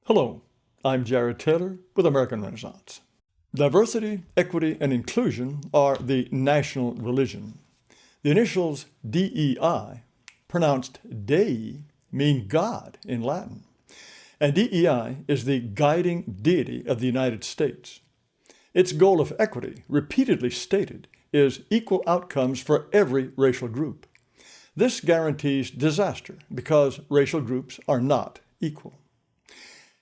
Hello, I'm Jared Taylor with American Renaissance. Diversity, equity, and inclusion are the national religion. The initials DEI, pronounced Dei, mean God in Latin, and DEI is the guiding deity of the United States. Its goal of equity, repeatedly stated, is equal outcomes for every racial group. This guarantees disaster because racial groups are not equal.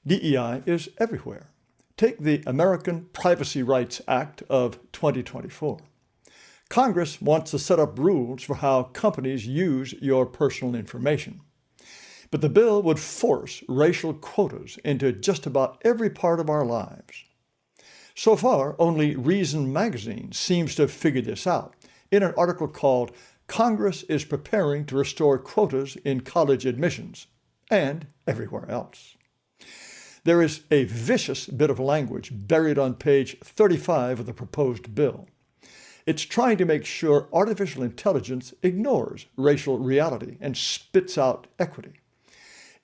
DEI is everywhere. Take the American Privacy Rights Act of 2024. Congress wants to set up rules for how companies use your personal information. But the bill would force racial quotas into just about every part of our lives. So far, only Reason magazine seems to have figured this out in an article called "Congress is Preparing to Restore Quotas in College Admissions," and everywhere else. There is a vicious bit of language buried on page 35 of the proposed bill. It's trying to make sure artificial intelligence ignores racial reality and spits out equity.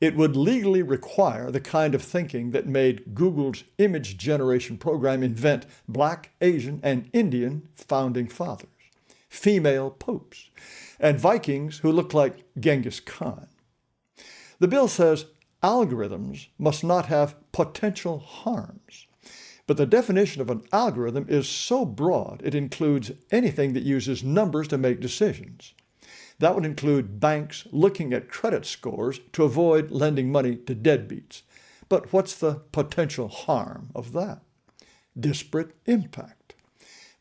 It would legally require the kind of thinking that made Google's image generation program invent Black, Asian, and Indian founding fathers, female popes, and Vikings who look like Genghis Khan. The bill says algorithms must not have potential harms. But the definition of an algorithm is so broad it includes anything that uses numbers to make decisions. That would include banks looking at credit scores to avoid lending money to deadbeats. But what's the potential harm of that? Disparate impact.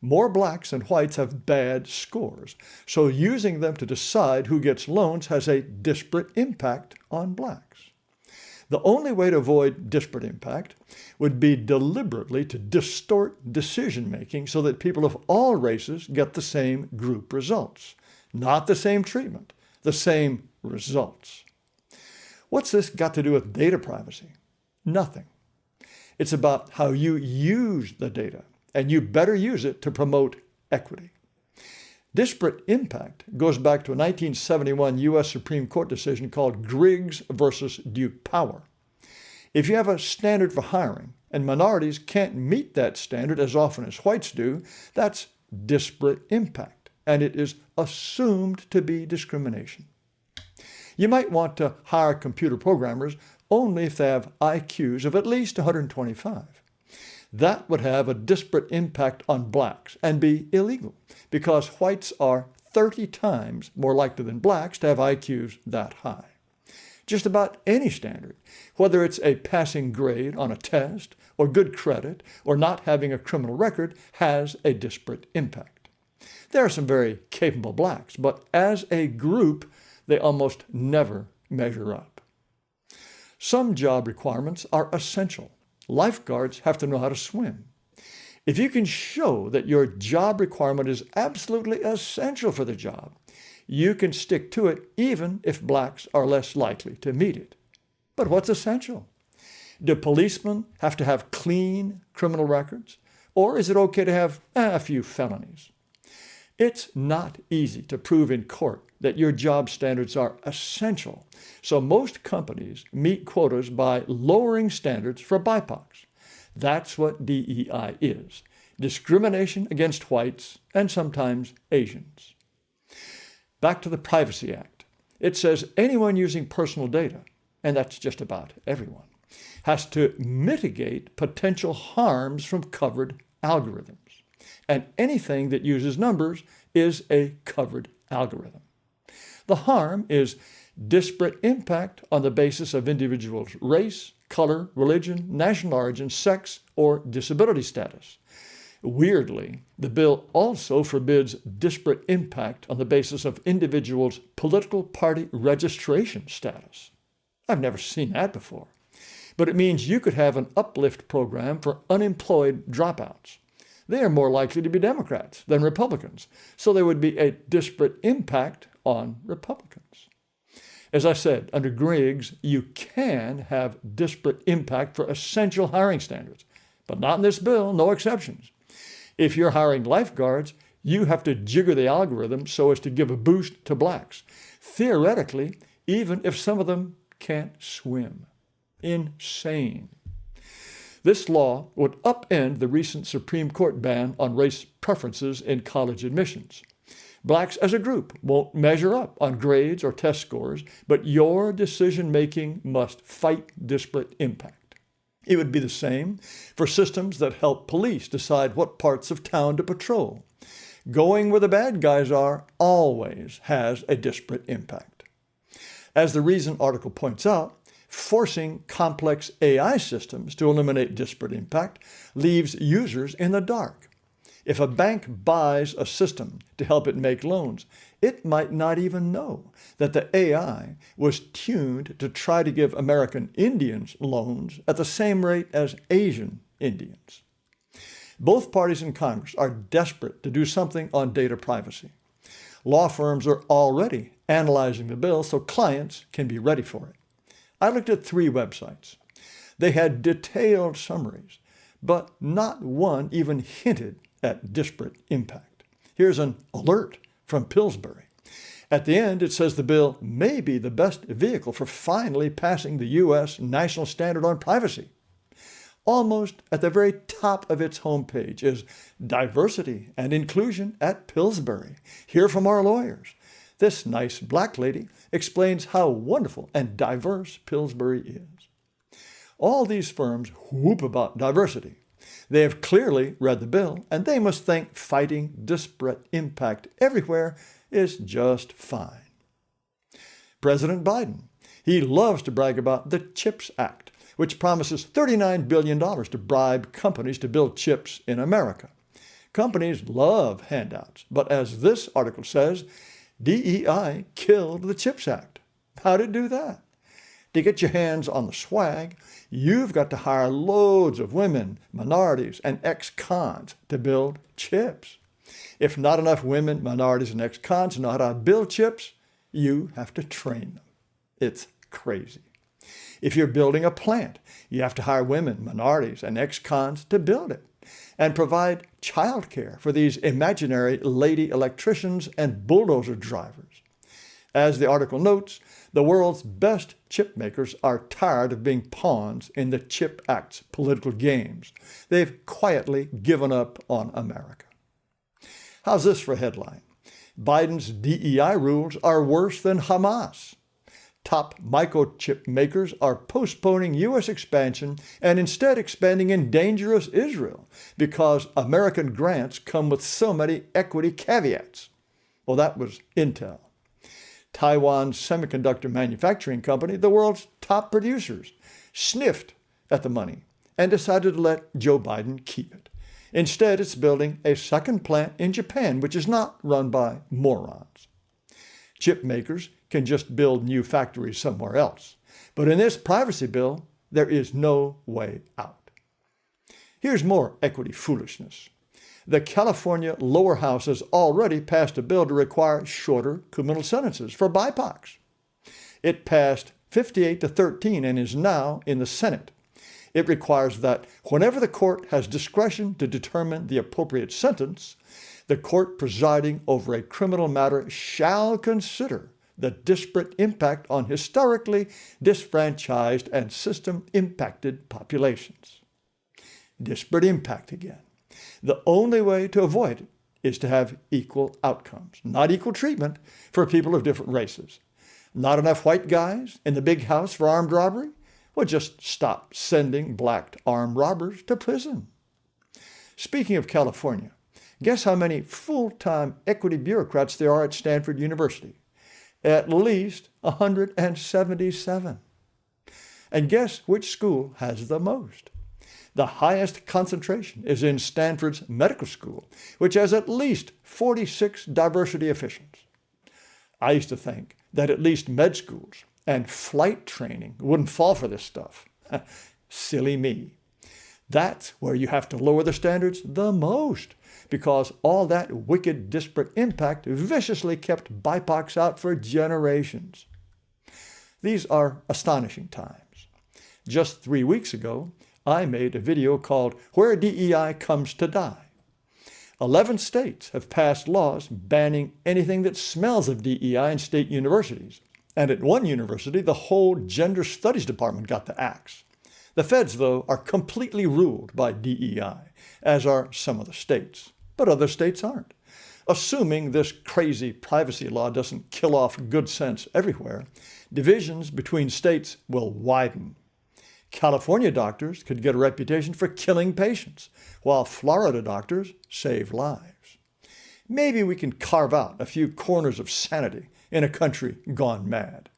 More blacks and whites have bad scores, so using them to decide who gets loans has a disparate impact on blacks. The only way to avoid disparate impact would be deliberately to distort decision-making so that people of all races get the same group results. Not the same treatment, the same results. What's this got to do with data privacy? Nothing. It's about how you use the data, and you better use it to promote equity. Disparate impact goes back to a 1971 U.S. Supreme Court decision called Griggs versus Duke Power. If you have a standard for hiring and minorities can't meet that standard as often as whites do, that's disparate impact, and it is assumed to be discrimination. You might want to hire computer programmers only if they have IQs of at least 125. That would have a disparate impact on blacks and be illegal because whites are 30 times more likely than blacks to have IQs that high. Just about any standard, whether it's a passing grade on a test or good credit or not having a criminal record, has a disparate impact. There are some very capable blacks, but as a group, they almost never measure up. Some job requirements are essential. Lifeguards have to know how to swim. If you can show that your job requirement is absolutely essential for the job, you can stick to it even if blacks are less likely to meet it. But what's essential? Do policemen have to have clean criminal records? Or is it okay to have a few felonies? It's not easy to prove in court that your job standards are essential, so most companies meet quotas by lowering standards for BIPOCs. That's what DEI is: discrimination against whites and sometimes Asians. Back to the Privacy Act. It says anyone using personal data, and that's just about everyone, has to mitigate potential harms from covered algorithms. And anything that uses numbers is a covered algorithm. The harm is disparate impact on the basis of individuals' race, color, religion, national origin, sex, or disability status. Weirdly, the bill also forbids disparate impact on the basis of individuals' political party registration status. I've never seen that before. But it means you could have an uplift program for unemployed dropouts. They are more likely to be Democrats than Republicans, so there would be a disparate impact on Republicans. As I said, under Griggs, you can have disparate impact for essential hiring standards, but not in this bill, no exceptions. If you're hiring lifeguards, you have to jigger the algorithm so as to give a boost to blacks, theoretically, even if some of them can't swim. Insane. This law would upend the recent Supreme Court ban on race preferences in college admissions. Blacks as a group won't measure up on grades or test scores, but your decision-making must fight disparate impact. It would be the same for systems that help police decide what parts of town to patrol. Going where the bad guys are always has a disparate impact. As the Reason article points out, forcing complex AI systems to eliminate disparate impact leaves users in the dark. If a bank buys a system to help it make loans, it might not even know that the AI was tuned to try to give American Indians loans at the same rate as Asian Indians. Both parties in Congress are desperate to do something on data privacy. Law firms are already analyzing the bill so clients can be ready for it. I looked at 3 websites. They had detailed summaries, but not one even hinted at disparate impact. Here's an alert from Pillsbury. At the end, it says the bill may be the best vehicle for finally passing the U.S. national standard on privacy. Almost at the very top of its homepage is diversity and inclusion at Pillsbury. Hear from our lawyers. This nice black lady explains how wonderful and diverse Pillsbury is. All these firms whoop about diversity. They have clearly read the bill, and they must think fighting disparate impact everywhere is just fine. President Biden, he loves to brag about the CHIPS Act, which promises $39 billion to bribe companies to build chips in America. Companies love handouts, but as this article says, DEI killed the CHIPS Act. How did it do that? To get your hands on the swag, you've got to hire loads of women, minorities, and ex-cons to build chips. If not enough women, minorities, and ex-cons know how to build chips, you have to train them. It's crazy. If you're building a plant, you have to hire women, minorities, and ex-cons to build it and provide childcare for these imaginary lady electricians and bulldozer drivers. As the article notes, the world's best chip makers are tired of being pawns in the CHIP Act's political games. They've quietly given up on America. How's this for a headline? Biden's DEI rules are worse than Hamas. Top microchip makers are postponing U.S. expansion and instead expanding in dangerous Israel because American grants come with so many equity caveats. Well, that was Intel. Taiwan's semiconductor manufacturing company, the world's top producers, sniffed at the money and decided to let Joe Biden keep it. Instead, it's building a second plant in Japan, which is not run by morons. Chip makers can just build new factories somewhere else. But in this privacy bill, there is no way out. Here's more equity foolishness. The California lower house has already passed a bill to require shorter criminal sentences for BIPOCs. It passed 58-13 and is now in the Senate. It requires that whenever the court has discretion to determine the appropriate sentence, the court presiding over a criminal matter shall consider the disparate impact on historically disfranchised and system-impacted populations. Disparate impact again. The only way to avoid it is to have equal outcomes, not equal treatment for people of different races. Not enough white guys in the big house for armed robbery? Well, just stop sending black armed robbers to prison. Speaking of California, guess how many full-time equity bureaucrats there are at Stanford University? At least 177. And guess which school has the most? The highest concentration is in Stanford's medical school, which has at least 46 diversity officials. I used to think that at least med schools and flight training wouldn't fall for this stuff. Silly me. That's where you have to lower the standards the most, because all that wicked disparate impact viciously kept BIPOCs out for generations. These are astonishing times. Just 3 weeks ago, I made a video called Where DEI Comes to Die. 11 states have passed laws banning anything that smells of DEI in state universities. And at one university, the whole gender studies department got the axe. The feds, though, are completely ruled by DEI, as are some of the states. But other states aren't. Assuming this crazy privacy law doesn't kill off good sense everywhere, divisions between states will widen. California doctors could get a reputation for killing patients, while Florida doctors save lives. Maybe we can carve out a few corners of sanity in a country gone mad.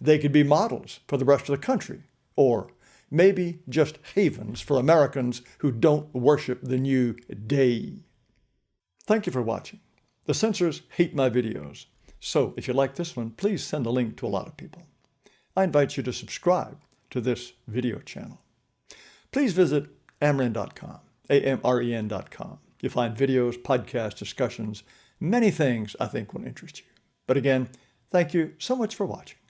They could be models for the rest of the country, or maybe just havens for Americans who don't worship the new day. Thank you for watching. The censors hate my videos, so if you like this one, please send a link to a lot of people. I invite you to subscribe to this video channel. Please visit amren.com, amren.com. You'll find videos, podcasts, discussions, many things I think will interest you. But again, thank you so much for watching.